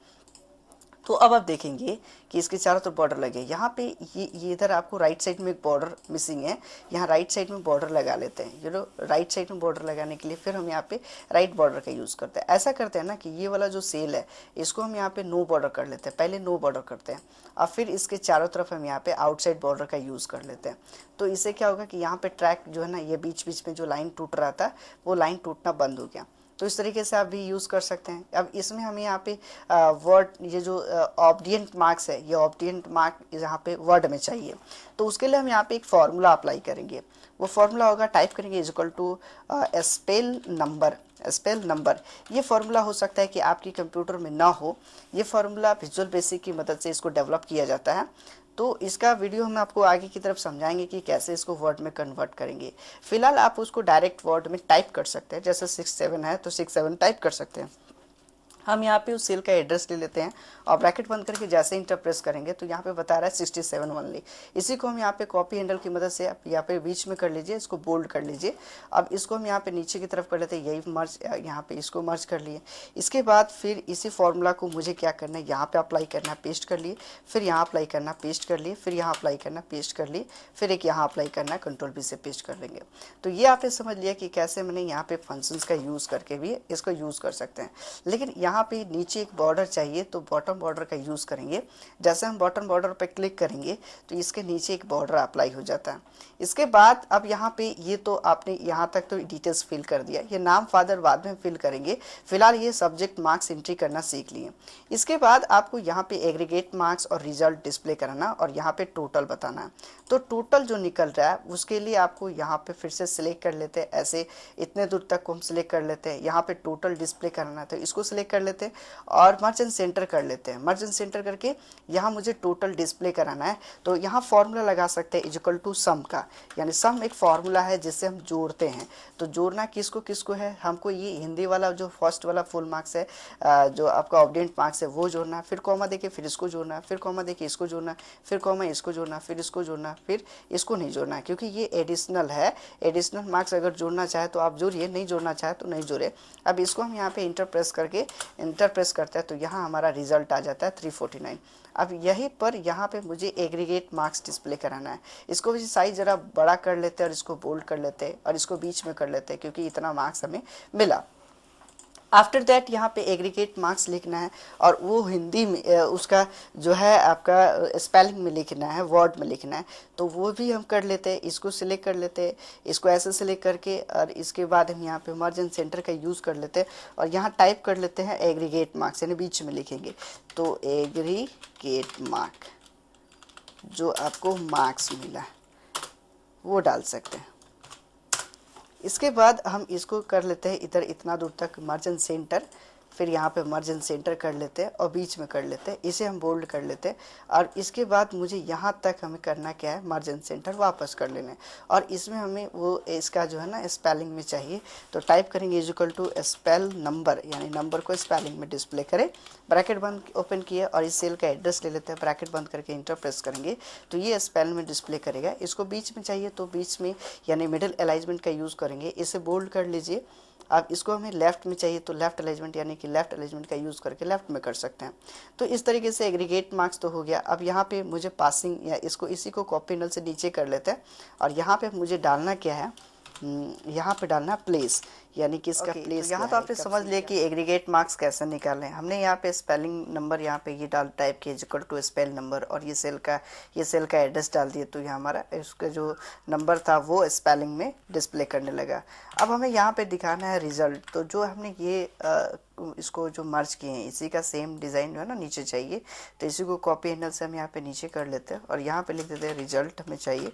तो अब आप देखेंगे कि इसके चारों तरफ बॉर्डर लगे। यहाँ पे ये इधर आपको राइट साइड में एक बॉर्डर मिसिंग है, यहाँ राइट साइड में बॉर्डर लगा लेते हैं। राइट साइड में बॉर्डर लगाने के लिए फिर हम यहाँ पे राइट बॉर्डर का यूज़ करते हैं। ऐसा करते हैं ना कि ये वाला जो सेल है इसको हम यहाँ पे नो बॉर्डर कर लेते हैं। पहले नो बॉर्डर करते हैं और फिर इसके चारों तरफ हम यहाँ पे आउटसाइड बॉर्डर का यूज़ कर लेते हैं। तो इससे क्या होगा कि यहाँ पे ट्रैक जो है ना, ये बीच बीच में जो लाइन टूट रहा था वो लाइन टूटना बंद हो गया। तो इस तरीके से आप भी यूज़ कर सकते हैं। अब इसमें हमें यहाँ पे वर्ड, ये जो ऑब्डिएंट मार्क्स है, ये ऑब्डिएंट मार्क यहाँ पे वर्ड में चाहिए। तो उसके लिए हम यहाँ पे एक फार्मूला अप्लाई करेंगे। वो फार्मूला होगा, टाइप करेंगे is equal to spell number. ये फार्मूला हो सकता है कि आपकी कंप्यूटर में ना हो। ये फार्मूला विजुअल बेसिक की मदद से इसको डेवलप किया जाता है। तो इसका वीडियो हम आपको आगे की तरफ समझाएंगे कि कैसे इसको वर्ड में कन्वर्ट करेंगे। फिलहाल आप उसको डायरेक्ट वर्ड में टाइप कर सकते हैं। जैसे 67 है तो 67 टाइप कर सकते हैं। हम यहाँ पे उस सेल का एड्रेस ले लेते हैं और ब्रैकेट बंद करके जैसे इंटर प्रेस करेंगे तो यहाँ पे बता रहा है 67 ओनली। इसी को हम यहाँ पे कॉपी हैंडल की मदद से यहाँ पे बीच में कर लीजिए, इसको बोल्ड कर लीजिए। अब इसको हम यहाँ पे नीचे की तरफ कर लेते हैं, यही मर्ज, यहाँ पे इसको मर्ज कर लिए। इसके बाद फिर इसी फॉर्मूला को मुझे क्या करना है, यहाँ पे अप्लाई करना, पेस्ट कर लिए, फिर यहाँ अप्लाई करना, पेस्ट कर लिए, फिर यहाँ अप्लाई करना, पेस्ट कर लिए, फिर एक यहाँ अप्लाई करना, कंट्रोल बी से पेस्ट कर लेंगे। तो ये आपने समझ लिया कि कैसे मैंने यहाँ पे फंक्शंस का यूज़ करके भी इसको यूज़ कर सकते हैं। लेकिन यहाँ पे नीचे एक बॉर्डर चाहिए तो बॉटम बॉर्डर का यूज़ करेंगे। जैसे हम बॉटम बॉर्डर पे क्लिक करेंगे तो इसके नीचे एक बॉर्डर अप्लाई हो जाता है। इसके बाद अब यहाँ पे ये तो आपने यहाँ तक तो डिटेल्स फिल कर दिया, ये नाम फादर बाद में फिल करेंगे। फिलहाल ये सब्जेक्ट मार्क्स एंट्री करना सीख लिए। इसके बाद आपको यहाँ पे एग्रीगेट मार्क्स और रिजल्ट डिस्प्ले कराना और यहाँ पे टोटल बताना है। तो टोटल जो निकल रहा है उसके लिए आपको यहाँ पे फिर से सिलेक्ट कर लेते हैं। ऐसे इतने दूर तक को हम सिलेक्ट कर लेते हैं। यहाँ पे टोटल डिस्प्ले करना है तो इसको सिलेक्ट कर लेते हैं और मर्ज एंड सेंटर कर लेते हैं। मर्ज एंड सेंटर करके यहाँ मुझे टोटल डिस्प्ले कराना है तो यहाँ फॉर्मूला लगा सकते हैं इक्वल टू सम का, यानी सम एक फॉर्मूला है जिससे हम जोड़ते हैं। तो जोड़ना किसको किसको है, हमको ये हिंदी वाला जो फर्स्ट वाला फुल मार्क्स है, जो आपका ऑब्डिएंट मार्क्स है वो जोड़ना, फिर कॉमा देके फिर इसको जोड़ना, फिर कॉमा देके इसको जोड़ना, फिर कॉमा इसको जोड़ना, फिर इसको जोड़ना, फिर इसको नहीं जोड़ना क्योंकि ये एडिशनल है। एडिशनल मार्क्स अगर जोड़ना चाहे तो आप जोड़िए, नहीं जोड़ना चाहे तो नहीं जोड़े। अब इसको हम यहाँ पे इंटर प्रेस करके इंटर प्रेस करते हैं तो यहाँ हमारा रिजल्ट आ जाता है 349। अब यहीं पर यहाँ पे मुझे एग्रीगेट मार्क्स डिस्प्ले कराना है। इसको भी साइज ज़रा बड़ा कर लेते हैं और इसको बोल्ड कर लेते हैं और इसको बीच में कर लेते हैं क्योंकि इतना मार्क्स हमें मिला। आफ्टर दैट यहाँ पे एग्रीगेट मार्क्स लिखना है और वो हिंदी में उसका जो है आपका स्पेलिंग में लिखना है, वर्ड में लिखना है। तो वो भी हम कर लेते हैं। इसको सिलेक्ट कर लेते हैं, इसको ऐसे सिलेक्ट करके और इसके बाद हम यहाँ पे मर्ज एंड सेंटर का यूज़ कर लेते हैं और यहाँ टाइप कर लेते हैं एग्रीगेट मार्क्स, यानी बीच में लिखेंगे। तो एग्रीगेट मार्क जो आपको मार्क्स मिला वो डाल सकते हैं। इसके बाद हम इसको कर लेते हैं इधर इतना दूर तक मर्ज एंड सेंटर। फिर यहाँ पे मार्जिन सेंटर कर लेते हैं और बीच में कर लेते हैं, इसे हम बोल्ड कर लेते हैं। और इसके बाद मुझे यहाँ तक हमें करना क्या है, मार्जिन सेंटर वापस कर लेना है। और इसमें हमें वो इसका जो है ना स्पेलिंग में चाहिए, तो टाइप करेंगे is equal to spell number, यानी नंबर को स्पेलिंग में डिस्प्ले करें, ब्रैकेट बंद ओपन किया और इस सेल का एड्रेस ले लेते हैं, ब्रैकेट बंद करके इंटर प्रेस करेंगे तो ये स्पेल में डिस्प्ले करेगा। इसको बीच में चाहिए तो बीच में यानी मिडिल अलाइनमेंट का यूज़ करेंगे, इसे बोल्ड कर लीजिए। अब इसको हमें लेफ्ट में चाहिए तो लेफ्ट अलाइनमेंट यानी कि लेफ्ट अलाइनमेंट का यूज़ करके लेफ्ट में कर सकते हैं। तो इस तरीके से एग्रीगेट मार्क्स तो हो गया। अब यहाँ पे मुझे पासिंग या इसको इसी को कॉपी नल से नीचे कर लेते हैं और यहाँ पे मुझे डालना क्या है, यहाँ पे डालना प्लेस, यानी कि इसका प्लेस। तो यहाँ तो आपने समझ लिया कि एग्रीगेट मार्क्स कैसे निकालें। हमने यहाँ पे स्पेलिंग नंबर यहाँ पे ये डाल टाइप किया इक्वल टू स्पेल नंबर और ये सेल का एड्रेस डाल दिए, तो यहाँ हमारा इसका जो नंबर था वो स्पेलिंग में डिस्प्ले करने लगा। अब हमें यहाँ पे दिखाना है रिजल्ट, तो जो हमने ये इसको जो मर्ज किए हैं इसी का सेम डिज़ाइन जो है ना नीचे चाहिए, तो इसी को कॉपी हैंडल से हम यहाँ पे नीचे कर लेते हैं और यहाँ पे लिख देते हैं रिजल्ट हमें चाहिए,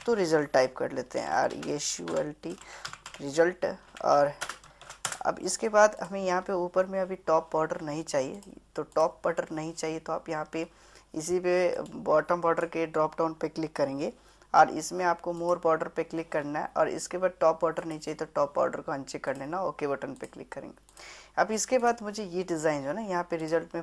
तो रिजल्ट टाइप कर लेते हैं RESULT रिजल्ट। और अब इसके बाद हमें यहाँ पे ऊपर में अभी टॉप बॉर्डर नहीं चाहिए, तो टॉप बॉर्डर नहीं चाहिए तो आप यहाँ पे इसी पे बॉटम बॉर्डर के ड्रॉप डाउन पे क्लिक करेंगे और इसमें आपको मोर बॉर्डर पे क्लिक करना है और इसके बाद टॉप बॉर्डर नहीं चाहिए तो टॉप बॉर्डर को अनचेक कर लेना, ओके बटन पे क्लिक करेंगे। अब इसके बाद मुझे ये डिज़ाइन जो है ना यहाँ पे रिजल्ट में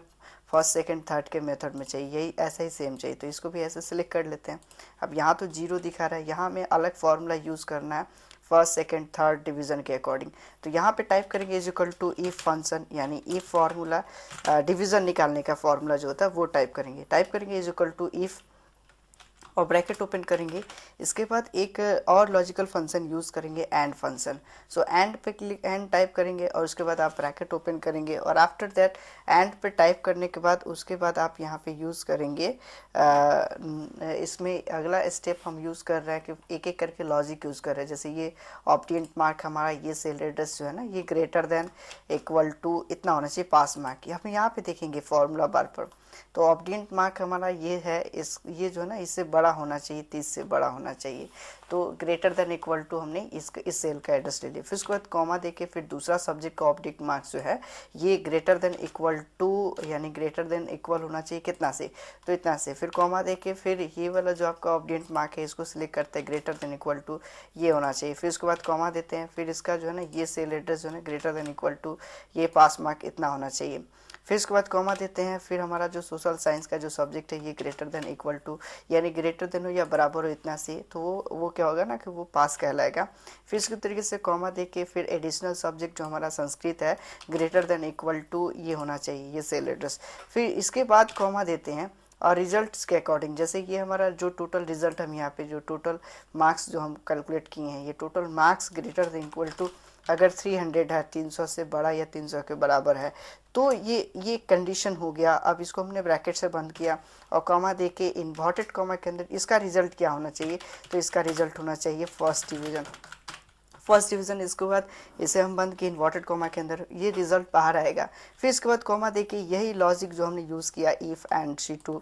फर्स्ट सेकंड थर्ड के मेथड में चाहिए, यही ऐसा ही सेम चाहिए, तो इसको भी ऐसे सिलेक्ट कर लेते हैं। अब यहाँ तो 0 दिखा रहा है, यहाँ में अलग फार्मूला यूज़ करना है फर्स्ट सेकंड थर्ड डिवीज़न के अकॉर्डिंग, तो यहाँ पे टाइप करेंगे is equal to if function, यानी इफ फार्मूला डिवीज़न निकालने का फार्मूला जो होता है वो टाइप करेंगे इज इक्वल टू इफ और ब्रैकेट ओपन करेंगे। इसके बाद एक और लॉजिकल फंक्शन यूज़ करेंगे एंड फंक्शन, सो एंड पे क्लिक एंड टाइप करेंगे और उसके बाद आप ब्रैकेट ओपन करेंगे और आफ्टर दैट एंड पे टाइप करने के बाद उसके बाद आप यहाँ पे यूज़ करेंगे इसमें अगला स्टेप हम यूज़ कर रहे हैं कि एक एक करके लॉजिक यूज़ कर रहे हैं। जैसे ये ऑब्टेंट मार्क हमारा ये सेल एड्रेस जो है ना ये ग्रेटर देन इक्वल टू इतना होना चाहिए पास मार्क, हम यहाँ पे देखेंगे फॉर्मूला बार पर, तो ऑब्टेंट मार्क हमारा ये है, ये जो है ना इससे बड़ा होना चाहिए, 30 से बड़ा होना चाहिए, तो ग्रेटर देन इक्वल टू हमने इस सेल का एड्रेस ले लिया। फिर उसके बाद कॉमा देके फिर दूसरा सब्जेक्ट का ऑब्जेक्ट मार्क्स जो है ये ग्रेटर देन इक्वल टू, यानी ग्रेटर देन इक्वल होना चाहिए कितना से, तो इतना से, फिर कॉमा देके फिर ये वाला जो आपका ऑब्जेक्ट मार्क है इसको सिलेक्ट करते हैं ग्रेटर देन इक्वल टू ये होना चाहिए, फिर उसके बाद कॉमा देते हैं, फिर इसका जो है ना ये सेल एड्रेस जो है ग्रेटर देन इक्वल टू ये पास मार्क इतना होना चाहिए, फिर इसके बाद कॉमा देते हैं, फिर हमारा जो सोशल साइंस का जो सब्जेक्ट है ये ग्रेटर देन इक्वल टू यानी ग्रेटर देन हो या बराबर हो इतना से, तो वो क्या होगा ना कि वो पास कहलाएगा। फिर इसके तरीके से कॉमा दे के फिर एडिशनल सब्जेक्ट जो हमारा संस्कृत है ग्रेटर देन इक्वल टू ये होना चाहिए ये सेल एड्रेस, फिर इसके बाद कॉमा देते हैं और रिजल्ट्स के अकॉर्डिंग, जैसे ये हमारा जो टोटल रिजल्ट हम यहाँ पे जो टोटल मार्क्स जो हम कैलकुलेट किए हैं ये total marks greater than equal to अगर 300 है 300 से बड़ा या 300 के बराबर है तो ये कंडीशन हो गया। अब इसको हमने ब्रैकेट से बंद किया और कॉमा दे के इन्वर्टेड कॉमा के अंदर इसका रिजल्ट क्या होना चाहिए, तो इसका रिजल्ट होना चाहिए फर्स्ट डिवीज़न। इसके बाद इसे हम बंद किए इन्वर्टेड कॉमा के अंदर, ये रिजल्ट बाहर आएगा। फिर इसके बाद कॉमा दे के यही लॉजिक जो हमने यूज़ किया if and C2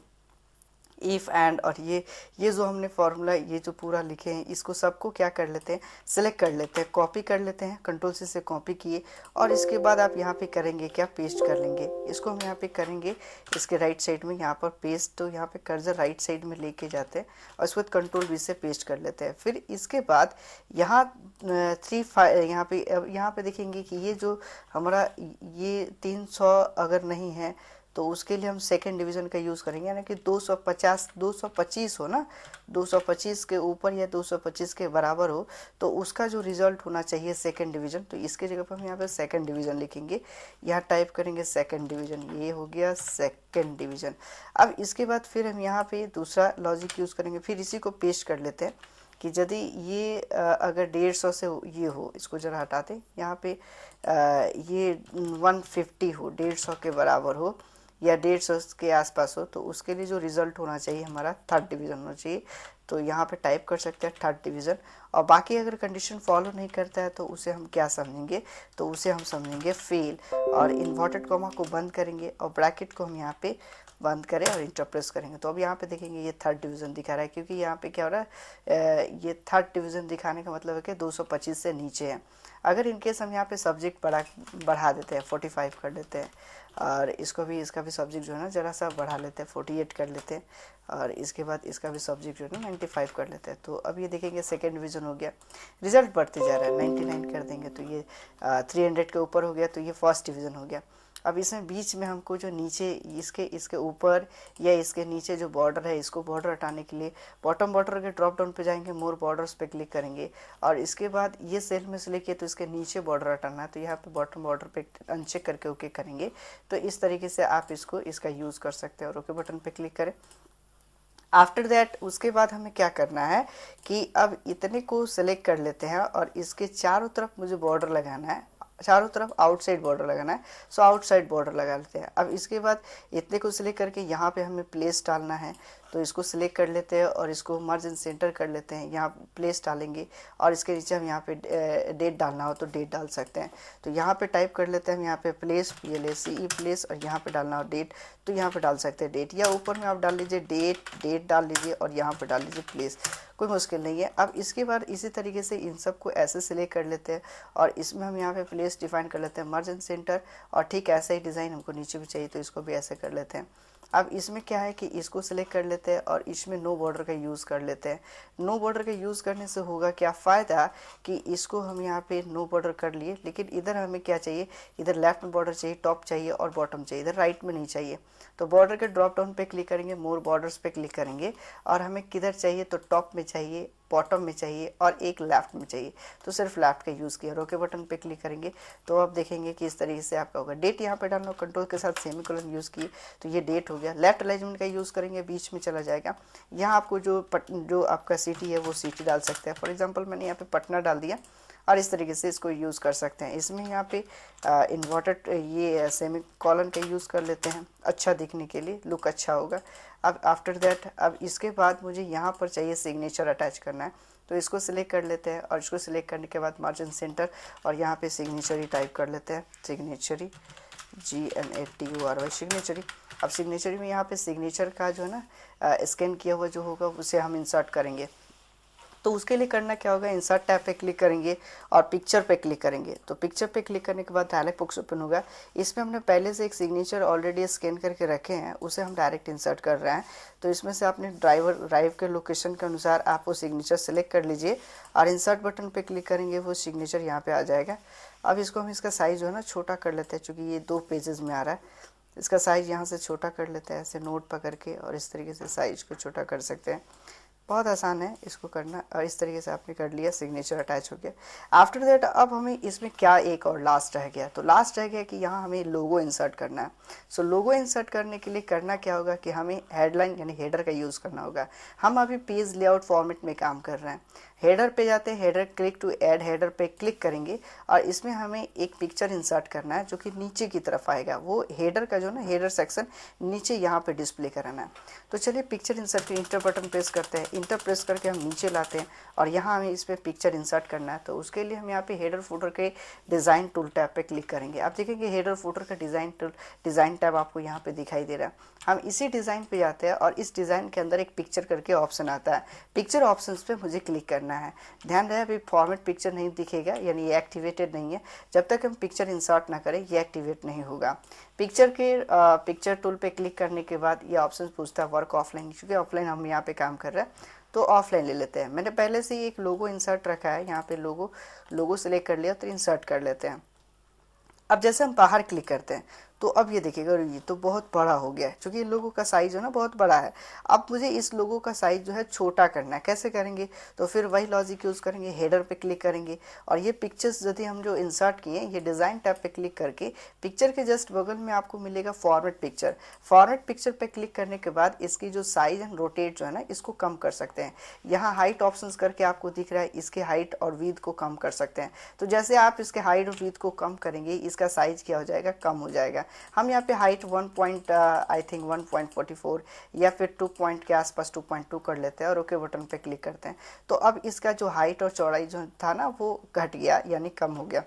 if and, और ये जो हमने फार्मूला ये जो पूरा लिखे हैं इसको सबको क्या कर लेते हैं सिलेक्ट कर लेते हैं, कॉपी कर लेते हैं, कंट्रोल से कॉपी किए और इसके बाद आप यहाँ पे करेंगे क्या पेस्ट कर लेंगे, इसको हम यहाँ पे करेंगे इसके राइट साइड में यहाँ पर पेस्ट, तो यहाँ पे कर्सर राइट साइड में लेके जाते हैं और इसके बाद कंट्रोल V से पेस्ट कर लेते हैं। फिर इसके बाद यहाँ 3 यहाँ पे देखेंगे कि ये जो हमारा ये 300 अगर नहीं है तो उसके लिए हम सेकंड डिवीज़न का यूज़ करेंगे, यानी कि 225 हो ना, 225 के ऊपर या 225 के बराबर हो तो उसका जो रिज़ल्ट होना चाहिए सेकंड डिवीज़न, तो इसके जगह पर हम यहाँ पे सेकंड डिवीज़न लिखेंगे, यहाँ टाइप करेंगे सेकंड डिवीज़न, ये हो गया सेकंड डिवीज़न। अब इसके बाद फिर हम यहाँ पे दूसरा लॉजिक यूज़ करेंगे, फिर इसी को पेस्ट कर लेते हैं कि यदि ये अगर 150 से ये हो, इसको ज़रा हटाते, यहाँ पे ये 150 हो, 150 के बराबर हो या 150 के आसपास हो, तो उसके लिए जो रिज़ल्ट होना चाहिए हमारा थर्ड डिवीज़न होना चाहिए, तो यहाँ पे टाइप कर सकते हैं थर्ड डिवीज़न। और बाकी अगर कंडीशन फॉलो नहीं करता है तो उसे हम क्या समझेंगे, तो उसे हम समझेंगे फेल, और इन्वर्टेड कॉमा को बंद करेंगे और ब्रैकेट को हम यहाँ पे बंद करें और इंटर प्रेस करेंगे, तो अब यहाँ पे देखेंगे ये थर्ड डिवीज़न दिखा रहा है, क्योंकि यहाँ पे क्या हो रहा है ये थर्ड डिवीज़न दिखाने का मतलब है कि 225 से नीचे है। अगर इनकेस हम यहाँ पे सब्जेक्ट बढ़ा देते हैं 45 कर देते हैं, और इसका भी सब्जेक्ट जो है ना ज़रा सा बढ़ा लेते हैं 48 कर लेते हैं, और इसके बाद इसका भी सब्जेक्ट जो है ना 95 कर लेते हैं। तो अब ये देखेंगे सेकेंड डिवीज़न हो गया, रिजल्ट बढ़ते जा रहा है, 99 कर देंगे तो ये 300 के ऊपर हो गया, तो ये फर्स्ट डिवीज़न हो गया। अब इसमें बीच में हमको जो नीचे इसके ऊपर या इसके नीचे जो बॉर्डर है, इसको बॉर्डर हटाने के लिए बॉटम बॉर्डर के ड्रॉप डाउन पे जाएंगे, मोर बॉर्डर्स पे क्लिक करेंगे, और इसके बाद ये सेल में से लेके तो इसके नीचे बॉर्डर हटाना है, तो यहाँ पे बॉटम बॉर्डर पे अनचेक करके ओके करेंगे। तो इस तरीके से आप इसका यूज़ कर सकते हैं, और ओके बटन पे क्लिक करें। आफ्टर दैट उसके बाद हमें क्या करना है कि अब इतने को सिलेक्ट कर लेते हैं, और इसके चारों तरफ मुझे बॉर्डर लगाना है, चारों तरफ आउटसाइड बॉर्डर लगाना है। सो आउटसाइड बॉर्डर लगा लेते हैं। अब इसके बाद इतने को सिलेक्ट करके यहाँ पे हमें प्लेस डालना है, तो इसको सिलेक्ट कर लेते हैं और इसको मर्ज इन सेंटर कर लेते हैं। यहाँ प्लेस डालेंगे और इसके नीचे हम यहाँ पे डेट डालना हो तो डेट डाल सकते हैं। तो यहाँ पे टाइप कर लेते हैं हम यहाँ पे प्लेस PLACE प्लेस, और यहाँ पे डालना हो डेट, तो यहाँ पे डाल सकते हैं डेट, या ऊपर में आप डाल लीजिए डेट डाल लीजिए और यहाँ पे डाल लीजिए प्लेस, कोई मुश्किल नहीं है। अब इसके बाद इसी तरीके से इन सब को ऐसे सिलेक्ट कर लेते हैं, और इसमें हम यहाँ पे प्लेस डिफाइन कर लेते हैं मर्ज इन सेंटर, और ठीक ऐसा ही डिज़ाइन हमको नीचे भी चाहिए तो इसको भी ऐसे कर लेते हैं। अब इसमें क्या है कि इसको सिलेक्ट कर लेते हैं और इसमें नो बॉर्डर का यूज़ कर लेते हैं। नो बॉर्डर का यूज़ करने से होगा क्या फ़ायदा कि इसको हम यहाँ पे नो बॉर्डर कर लिए, लेकिन इधर हमें क्या चाहिए, इधर लेफ्ट में बॉर्डर चाहिए, टॉप चाहिए और बॉटम चाहिए, इधर राइट में नहीं चाहिए। तो बॉर्डर के ड्रॉप डाउन पे क्लिक करेंगे, मोर बॉर्डर्स पे क्लिक करेंगे, और हमें किधर चाहिए तो टॉप में चाहिए, बॉटम में चाहिए और एक लेफ्ट में चाहिए, तो सिर्फ लेफ्ट का यूज़ किया। ओके बटन पे क्लिक करेंगे तो आप देखेंगे कि इस तरीके से आपका होगा। डेट यहाँ पे डालना, कंट्रोल के साथ सेमीकोलन यूज़ किए तो ये डेट हो गया। लेफ्ट अलाइनमेंट का यूज़ करेंगे, बीच में चला जाएगा। यहाँ आपको जो आपका सिटी है वो सिटी डाल सकते हैं। फॉर एग्जांपल मैंने यहाँ पे पटना डाल दिया, और इस तरीके से इसको यूज़ कर सकते हैं। इसमें यहाँ पे इन्वर्टेड ये सेमी कॉलन का यूज़ कर लेते हैं, अच्छा दिखने के लिए, लुक अच्छा होगा। अब आफ्टर दैट अब इसके बाद मुझे यहाँ पर चाहिए सिग्नेचर अटैच करना है, तो इसको सिलेक्ट कर लेते हैं, और इसको सिलेक्ट करने के बाद मार्जिन सेंटर, और यहाँ पे सिग्नेचर ही टाइप कर लेते हैं, सिग्नेचरी GNATURY सिग्नेचरी। अब सिग्नेचरी में यहाँ पे सिग्नेचर का जो है ना स्कैन किया हुआ जो होगा उसे हम इंसर्ट करेंगे। तो उसके लिए करना क्या होगा, इंसर्ट टैब पे क्लिक करेंगे और पिक्चर पे क्लिक करेंगे। तो पिक्चर पे क्लिक करने के बाद डायलॉग बॉक्स ओपन होगा। इसमें हमने पहले से एक सिग्नेचर ऑलरेडी स्कैन करके रखे हैं, उसे हम डायरेक्ट इंसर्ट कर रहे हैं। तो इसमें से आपने ड्राइव के लोकेशन के अनुसार आप वो सिग्नेचर सेलेक्ट कर लीजिए, और इंसर्ट बटन पे क्लिक करेंगे, वो सिग्नेचर यहाँ पे आ जाएगा। अब इसको हम इसका साइज़ जो है ना छोटा कर लेते हैं, चूँकि ये 2 पेजेस में आ रहा है। इसका साइज़ यहाँ से छोटा कर लेते हैं, ऐसे नोट पकड़ के, और इस तरीके से साइज़ को छोटा कर सकते हैं। बहुत आसान है इसको करना, और इस तरीके से आपने कर लिया, सिग्नेचर अटैच हो गया। आफ्टर दैट अब हमें इसमें क्या एक और लास्ट रह गया, तो लास्ट रह गया कि यहाँ हमें लोगो इंसर्ट करना है। सो लोगो इंसर्ट करने के लिए करना क्या होगा कि हमें हेडलाइन यानी हेडर का यूज़ करना होगा। हम अभी पेज लेआउट फॉर्मेट में काम कर रहे हैं। हेडर पे जाते हैं, header click to add header पे क्लिक करेंगे, और इसमें हमें एक पिक्चर इंसर्ट करना है जो कि नीचे की तरफ आएगा। वो हेडर का जो ना हेडर सेक्शन नीचे यहाँ पे डिस्प्ले कराना है। तो चलिए picture insert inter button press करते हैं, इंटर प्रेस करके हम नीचे लाते हैं, और यहाँ हमें इसमें पिक्चर इंसर्ट करना है। तो उसके लिए हम यहाँ पे हेडर फुटर के डिज़ाइन टूल टैब पे क्लिक करेंगे। आप देखेंगे हेडर फुटर का डिज़ाइन टैब आपको यहाँ पे दिखाई दे रहा है। हम इसी डिज़ाइन पे जाते हैं, और इस डिज़ाइन के अंदर एक पिक्चर करके ऑप्शन आता है। पिक्चर ऑप्शंस पे मुझे क्लिक करना है। ध्यान रहे अभी फॉर्मेट पिक्चर नहीं दिखेगा, यानी ये एक्टिवेटेड नहीं है। जब तक हम पिक्चर इंसर्ट ना करें ये एक्टिवेट नहीं होगा। पिक्चर टूल पे क्लिक करने के बाद ये ऑप्शन पूछता है वर्क ऑफलाइन, क्योंकि ऑफलाइन हम यहाँ पे काम कर रहे हैं तो ऑफलाइन ले लेते हैं। मैंने पहले से ही एक लोगो इंसर्ट रखा है, यहाँ पे लोगो सेलेक्ट कर लिया, तो इंसर्ट कर लेते हैं। अब जैसे हम बाहर क्लिक करते हैं तो अब ये देखिएगा ये तो बहुत बड़ा हो गया है, क्योंकि लोगों का साइज़ जो है ना बहुत बड़ा है। अब मुझे इस लोगों का साइज़ जो है छोटा करना है, कैसे करेंगे, तो फिर वही लॉजिक यूज़ करेंगे, हेडर पे क्लिक करेंगे, और ये पिक्चर्स यदि हम जो इंसर्ट किए ये डिज़ाइन टैब पे क्लिक करके पिक्चर के जस्ट बगल में आपको मिलेगा फॉर्मेट पिक्चर। फॉर्मेट पिक्चर पे क्लिक करने के बाद इसकी जो साइज़ एंड रोटेट जो है ना इसको कम कर सकते हैं। यहाँ हाइट ऑप्शंस करके आपको दिख रहा है, इसके हाइट और विड्थ को कम कर सकते हैं। तो जैसे आप इसके हाइट और विड्थ को कम करेंगे इसका साइज़ क्या हो जाएगा, कम हो जाएगा। हम यहाँ पे हाइट 1.44 या फिर 2 पॉइंट के आसपास 2.2 कर लेते हैं, और ओके बटन पे क्लिक करते हैं। तो अब इसका जो हाइट और चौड़ाई जो था ना वो घट गया, यानी कम हो गया।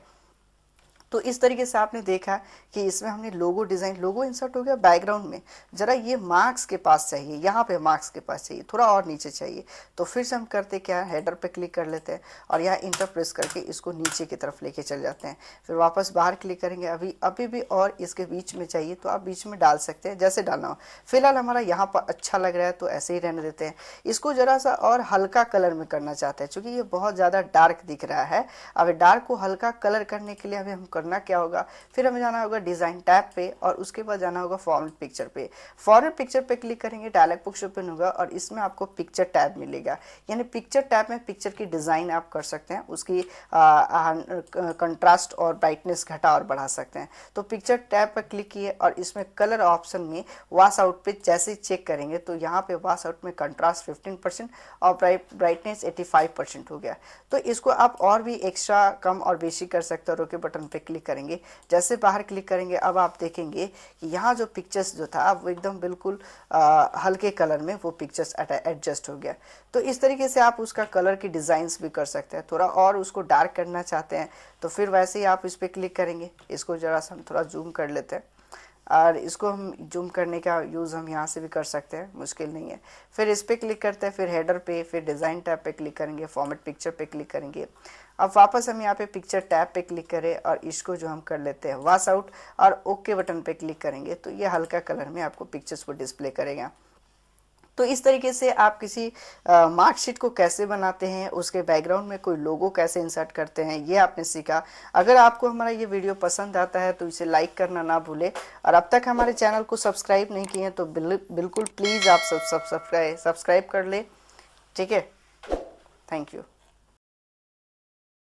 तो इस तरीके से आपने देखा कि इसमें हमने लोगो डिज़ाइन, लोगो इंसर्ट हो गया बैकग्राउंड में। ज़रा ये मार्क्स के पास चाहिए, यहाँ पे मार्क्स के पास चाहिए, थोड़ा और नीचे चाहिए। तो फिर से हम करते क्या, हेडर पे क्लिक कर लेते हैं और यहाँ इंटर प्रेस करके इसको नीचे की तरफ लेके चल जाते हैं। फिर वापस बाहर क्लिक करेंगे, अभी भी और इसके बीच में चाहिए तो आप बीच में डाल सकते हैं, जैसे डालना हो। फिलहाल हमारा यहाँ पर अच्छा लग रहा है तो ऐसे ही रहने देते हैं। इसको ज़रा सा और हल्का कलर में करना चाहते हैं, चूँकि ये बहुत ज़्यादा डार्क दिख रहा है। अब डार्क को हल्का कलर करने के लिए अभी हम करना क्या होगा, फिर हमें जाना होगा डिज़ाइन टैब पे और उसके बाद जाना होगा फॉर्मेट पिक्चर पे। फॉर्मेट पिक्चर पे क्लिक करेंगे, डायलॉग बॉक्स ओपन होगा और इसमें आपको पिक्चर टैब मिलेगा। यानी पिक्चर टैब में पिक्चर की डिज़ाइन आप कर सकते हैं, उसकी कंट्रास्ट और ब्राइटनेस घटा और बढ़ा सकते हैं। तो पिक्चर टैब पर क्लिक किए और इसमें कलर ऑप्शन में वॉश आउट पे जैसे ही चेक करेंगे तो यहाँ पे वॉश आउट में कंट्रास्ट 15% और ब्राइटनेस 85% हो गया। तो इसको आप और भी एक्स्ट्रा कम और बेशी कर सकते हो। ओके बटन पे क्लिक करेंगे, जैसे बाहर क्लिक करेंगे अब आप देखेंगे कि यहाँ जो पिक्चर्स जो था अब वो एकदम बिल्कुल हल्के कलर में वो पिक्चर्स एडजस्ट हो गया। तो इस तरीके से आप उसका कलर की डिज़ाइंस भी कर सकते हैं। थोड़ा और उसको डार्क करना चाहते हैं तो फिर वैसे ही आप इस पर क्लिक करेंगे। इसको ज़रा सा हम थोड़ा जूम कर लेते हैं और इसको हम जूम करने का यूज़ हम यहाँ से भी कर सकते हैं, मुश्किल नहीं है। फिर इस पर क्लिक करते हैं, फिर हेडर पे, फिर डिज़ाइन टैब पे क्लिक करेंगे, फॉर्मेट पिक्चर पे क्लिक करेंगे। अब वापस हम यहाँ पे पिक्चर टैब पे क्लिक करें और इसको जो हम कर लेते हैं वॉश आउट और ओके बटन पे क्लिक करेंगे तो ये हल्का कलर में आपको पिक्चर्स को डिस्प्ले करेगा। तो इस तरीके से आप किसी मार्कशीट को कैसे बनाते हैं, उसके बैकग्राउंड में कोई लोगो कैसे इंसर्ट करते हैं, ये आपने सीखा। अगर आपको हमारा ये वीडियो पसंद आता है तो इसे लाइक करना ना भूलें और अब तक हमारे चैनल को सब्सक्राइब नहीं किए तो बिल्कुल प्लीज़ आप सब्सक्राइब कर ले, ठीक है। Thank you.